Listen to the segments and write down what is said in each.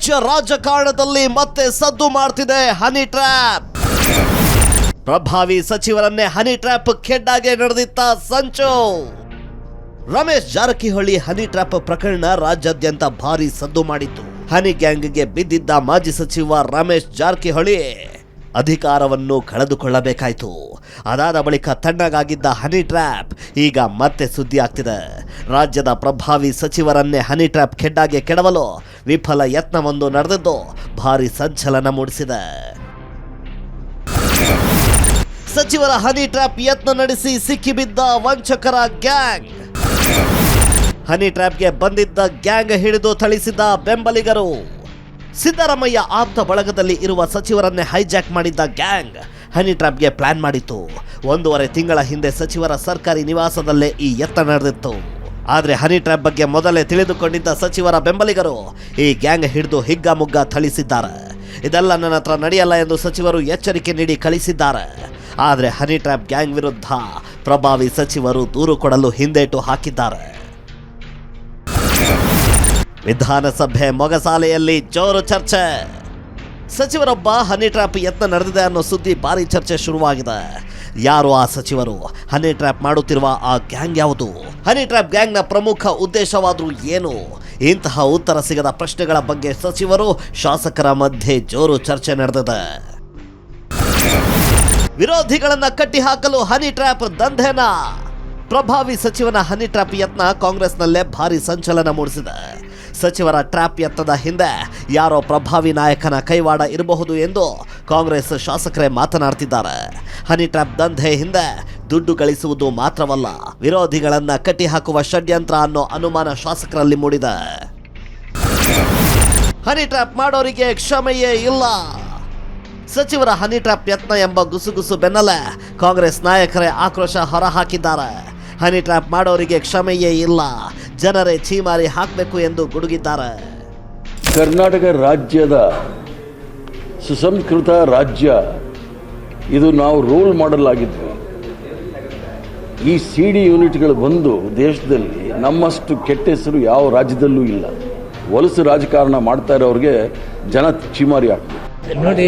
ರಾಜ್ಯ ರಾಜಕಾರಣದಲ್ಲಿ ಮತ್ತೆ ಸದ್ದು ಮಾಡ್ತಿದೆ ಹನಿ ಟ್ರ್ಯಾಪ್. ಪ್ರಭಾವಿ ಸಚಿವರನ್ನೇ ಹನಿ ಟ್ರ್ಯಾಪ್ ಖೆಡ್ಡಾಗೆ ನಡೆದಿತ್ತ ಸಂಚು. ರಮೇಶ್ ಜಾರಕಿಹೊಳಿ ಹನಿ ಟ್ರ್ಯಾಪ್ ಪ್ರಕರಣ ರಾಜ್ಯಾದ್ಯಂತ ಭಾರಿ ಸದ್ದು ಮಾಡಿತ್ತು. ಹನಿ ಗ್ಯಾಂಗ್ಗೆ ಬಿದ್ದಿದ್ದ ಮಾಜಿ ಸಚಿವ ರಮೇಶ್ ಜಾರಕಿಹೊಳಿ ಅಧಿಕಾರವನ್ನು ಕಳೆದುಕೊಳ್ಳಬೇಕಾಯಿತು. ಅದಾದ ಬಳಿಕ ತಣ್ಣಗಾಗಿದ್ದ ಹನಿ ಟ್ರ್ಯಾಪ್ ಈಗ ಮತ್ತೆ ಸುದ್ದಿ ಆಗ್ತಿದೆ. ರಾಜ್ಯದ ಪ್ರಭಾವಿ ಸಚಿವರನ್ನೇ ಹನಿ ಟ್ರ್ಯಾಪ್ ಖೆಡ್ಡಾಗೆ ಕೆಡವಲು ವಿಫಲ ಯತ್ನವೊಂದು ನಡೆದಿದ್ದು ಭಾರಿ ಸಂಚಲನ ಮೂಡಿಸಿದೆ. ಸಚಿವರ ಹನಿ ಟ್ರ್ಯಾಪ್ ಯತ್ನ ನಡೆಸಿ ಸಿಕ್ಕಿಬಿದ್ದ ವಂಚಕರ ಗ್ಯಾಂಗ್. ಹನಿ ಟ್ರ್ಯಾಪ್ಗೆ ಬಂದಿದ್ದ ಗ್ಯಾಂಗ್ ಹಿಡಿದು ಥಳಿಸಿದ ಬೆಂಬಲಿಗರು. ಸಿದ್ದರಾಮಯ್ಯ ಆಪ್ತ ಬಳಗದಲ್ಲಿ ಇರುವ ಸಚಿವರನ್ನೇ ಹೈಜಾಕ್ ಮಾಡಿದ್ದ ಗ್ಯಾಂಗ್ ಹನಿ ಟ್ರ್ಯಾಪ್ಗೆ ಪ್ಲಾನ್ ಮಾಡಿತ್ತು. 1.5 ತಿಂಗಳ ಹಿಂದೆ ಸಚಿವರ ಸರ್ಕಾರಿ ನಿವಾಸದಲ್ಲೇ ಈ ಯತ್ನ ನಡೆದಿತ್ತು. ಆದರೆ ಹನಿ ಟ್ರ್ಯಾಪ್ ಬಗ್ಗೆ ಮೊದಲೇ ತಿಳಿದುಕೊಂಡಿದ್ದ ಸಚಿವರ ಬೆಂಬಲಿಗರು ಈ ಗ್ಯಾಂಗ್ ಹಿಡಿದು ಹಿಗ್ಗಾಮುಗ್ಗಾ ಥಳಿಸಿದ್ದಾರೆ. ಇದೆಲ್ಲ ನನ್ನ ಹತ್ರ ನಡೆಯಲ್ಲ ಎಂದು ಸಚಿವರು ಎಚ್ಚರಿಕೆ ನೀಡಿ ಕಳಿಸಿದ್ದಾರೆ. ಆದರೆ ಹನಿ ಟ್ರ್ಯಾಪ್ ಗ್ಯಾಂಗ್ ವಿರುದ್ಧ ಪ್ರಭಾವಿ ಸಚಿವರು ದೂರು ಕೊಡಲು ಹಿಂದೇಟು ಹಾಕಿದ್ದಾರೆ. ವಿಧಾನಸಭೆ ಮೊಗಸಾಲೆಯಲ್ಲಿ ಜೋರು ಚರ್ಚೆ. ಸಚಿವರೊಬ್ಬ ಹನಿ ಟ್ರ್ಯಾಪ್ ಯತ್ನ ನಡೆದಿದೆ ಅನ್ನೋ ಸುದ್ದಿ ಭಾರಿ ಚರ್ಚೆ ಶುರುವಾಗಿದೆ. ಯಾರು ಆ ಸಚಿವರು? ಹನಿ ಟ್ರ್ಯಾಪ್ ಮಾಡುತ್ತಿರುವ ಆ ಗ್ಯಾಂಗ್ ಯಾವುದು? ಹನಿ ಟ್ರ್ಯಾಪ್ ಗ್ಯಾಂಗ್ನ ಪ್ರಮುಖ ಉದ್ದೇಶವಾದರೂ ಏನು? ಇಂತಹ ಉತ್ತರ ಸಿಗದ ಪ್ರಶ್ನೆಗಳ ಬಗ್ಗೆ ಸಚಿವರು ಶಾಸಕರ ಮಧ್ಯೆ ಜೋರು ಚರ್ಚೆ ನಡೆದಿದೆ. ವಿರೋಧಿಗಳನ್ನ ಕಟ್ಟಿ ಹಾಕಲು ಹನಿ ಟ್ರ್ಯಾಪ್ ದಂಧೆನ. ಪ್ರಭಾವಿ ಸಚಿವನ ಹನಿ ಟ್ರ್ಯಾಪ್ ಯತ್ನ ಕಾಂಗ್ರೆಸ್ನಲ್ಲೇ ಭಾರಿ ಸಂಚಲನ ಮೂಡಿಸಿದೆ. ಸಚಿವರ ಟ್ರ್ಯಾಪ್ ಯತ್ನದ ಹಿಂದೆ ಯಾರೋ ಪ್ರಭಾವಿ ನಾಯಕನ ಕೈವಾಡ ಇರಬಹುದು ಎಂದು ಕಾಂಗ್ರೆಸ್ ಶಾಸಕರೇ ಮಾತನಾಡ್ತಿದ್ದಾರೆ. ಹನಿ ಟ್ರ್ಯಾಪ್ ದಂಧೆ ಹಿಂದೆ ದುಡ್ಡು ಗಳಿಸುವುದು ಮಾತ್ರವಲ್ಲ, ವಿರೋಧಿಗಳನ್ನ ಕಟ್ಟಿ ಹಾಕುವ ಷಡ್ಯಂತ್ರ ಅನ್ನೋ ಅನುಮಾನ ಶಾಸಕರಲ್ಲಿ ಮೂಡಿದೆ. ಹನಿ ಟ್ರ್ಯಾಪ್ ಮಾಡೋರಿಗೆ ಕ್ಷಮೆಯೇ ಇಲ್ಲ. ಸಚಿವರ ಹನಿ ಟ್ರ್ಯಾಪ್ ಯತ್ನ ಎಂಬ ಗುಸುಗುಸು ಬೆನ್ನಲ್ಲೇ ಕಾಂಗ್ರೆಸ್ ನಾಯಕರೇ ಆಕ್ರೋಶ ಹೊರಹಾಕಿದ್ದಾರೆ. ಹನಿ ಟ್ರ್ಯಾಪ್ ಮಾಡೋರಿಗೆ ಕ್ಷಮೆಯೇ ಇಲ್ಲ, ಜನರೇ ಛೀಮಾರಿ ಹಾಕಬೇಕು ಎಂದು ಗುಡುಗಿದ್ದಾರೆ. ಕರ್ನಾಟಕ ರಾಜ್ಯದ ಸುಸಂಸ್ಕೃತ ರಾಜ್ಯ ಇದು. ನಾವು ರೋಲ್ ಮಾಡೆಲ್ ಆಗಿದ್ವಿ. ಈ CD ಯೂನಿಟ್ಗಳು ಬಂದು ದೇಶದಲ್ಲಿ ನಮ್ಮಷ್ಟು ಕೆಟ್ಟ ಹೆಸರು ಯಾವ ರಾಜ್ಯದಲ್ಲೂ ಇಲ್ಲ. ವಲಸು ರಾಜಕಾರಣ ಮಾಡ್ತಾ ಇರೋರಿಗೆ ಜನ ಛೀಮಾರಿ ಹಾಕ್ತಾರೆ. ನೋಡಿ,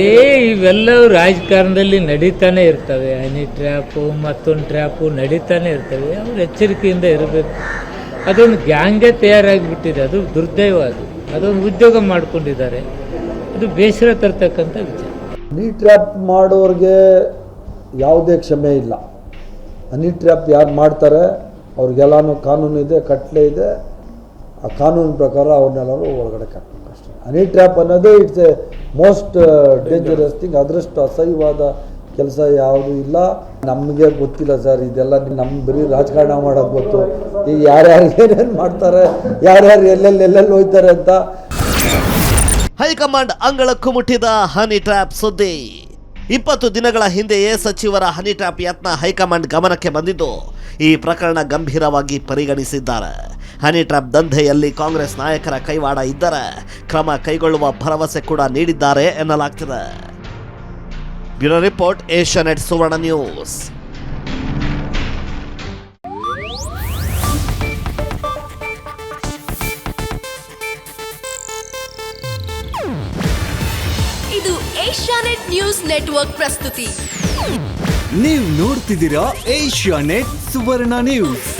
ಇವೆಲ್ಲವೂ ರಾಜಕಾರಣದಲ್ಲಿ ನಡೀತಾನೆ ಇರ್ತವೆ. ಹನಿ ಟ್ರ್ಯಾಪು ಮತ್ತೊಂದು ಟ್ರ್ಯಾಪು ನಡೀತಾನೆ ಇರ್ತವೆ. ಅವರು ಎಚ್ಚರಿಕೆಯಿಂದ ಇರಬೇಕು. ಅದೊಂದು ಗ್ಯಾಂಗೇ ತಯಾರಾಗಿಬಿಟ್ಟಿದೆ. ಅದು ದುರ್ದೈವ. ಅದೊಂದು ಉದ್ಯೋಗ ಮಾಡ್ಕೊಂಡಿದ್ದಾರೆ. ಅದು ಬೇಸರ ತರ್ತಕ್ಕಂಥ ವಿಚಾರ. ಹನಿ ಟ್ರ್ಯಾಪ್ ಮಾಡೋರಿಗೆ ಯಾವುದೇ ಕ್ಷಮೆ ಇಲ್ಲ. ಹನಿ ಟ್ರ್ಯಾಪ್ ಯಾರು ಮಾಡ್ತಾರೆ ಅವ್ರಿಗೆಲ್ಲನೂ ಕಾನೂನು ಇದೆ, ಕಟ್ಲೆ ಇದೆ. ಆ ಕಾನೂನು ಪ್ರಕಾರ ಅವ್ರನ್ನೆಲ್ಲರೂ ಒಳಗಡೆ ಹಾಕಬೇಕು ಅಷ್ಟೇ. ಹನಿ ಟ್ರ್ಯಾಪ್ ಅನ್ನೋದೇ it's A most dangerous thing. ಅದರಷ್ಟು ಅಸಹ್ಯವಾದ ಕೆಲಸ ಯಾವುದೂ ಇಲ್ಲ. ನಮಗೆ ಗೊತ್ತಿಲ್ಲ ಸರ್, ಇದೆಲ್ಲ ನಮ್ಮ ಬರೀ ರಾಜಕಾರಣ ಮಾಡೋದು ಗೊತ್ತು. ಈಗ ಯಾರ್ಯಾರು ಏನೇನು ಮಾಡ್ತಾರೆ, ಯಾರ್ಯಾರು ಎಲ್ಲೆಲ್ಲಿ ಹೋಗ್ತಾರೆ ಅಂತ. ಹೈಕಮಾಂಡ್ ಅಂಗಳಕ್ಕೂ ಮುಟ್ಟಿದ ಹನಿ ಟ್ರ್ಯಾಪ್ ಸುದ್ದಿ. 20 ದಿನಗಳ ಹಿಂದೆಯೇ ಸಚಿವರ ಹನಿ ಟ್ರ್ಯಾಪ್ ಯತ್ನ ಹೈಕಮಾಂಡ್ ಗಮನಕ್ಕೆ ಬಂದಿದ್ದು ಈ ಪ್ರಕರಣ ಗಂಭೀರವಾಗಿ ಪರಿಗಣಿಸಿದ್ದಾರೆ. ಹನಿ ಟ್ರ್ಯಾಪ್ ದಂಧೆಯಲ್ಲಿ ಕಾಂಗ್ರೆಸ್ ನಾಯಕರ ಕೈವಾಡ ಇದ್ದರೆ ಕ್ರಮ ಕೈಗೊಳ್ಳುವ ಭರವಸೆ ಕೂಡ ನೀಡಿದ್ದಾರೆ ಎನ್ನಲಾಗ್ತಿದೆ. ಬ್ಯೂರೋ ರಿಪೋರ್ಟ್, ಏಷ್ಯಾನೆಟ್ ಸುವರ್ಣ ನ್ಯೂಸ್. ಇದು ಏಷ್ಯಾನೆಟ್ ನ್ಯೂಸ್ ನೆಟ್ವರ್ಕ್ ಪ್ರಸ್ತುತಿ. ನೀವು ನೋಡ್ತಿದ್ದೀರಾ ಏಷ್ಯಾನೆಟ್ ಸುವರ್ಣ ನ್ಯೂಸ್.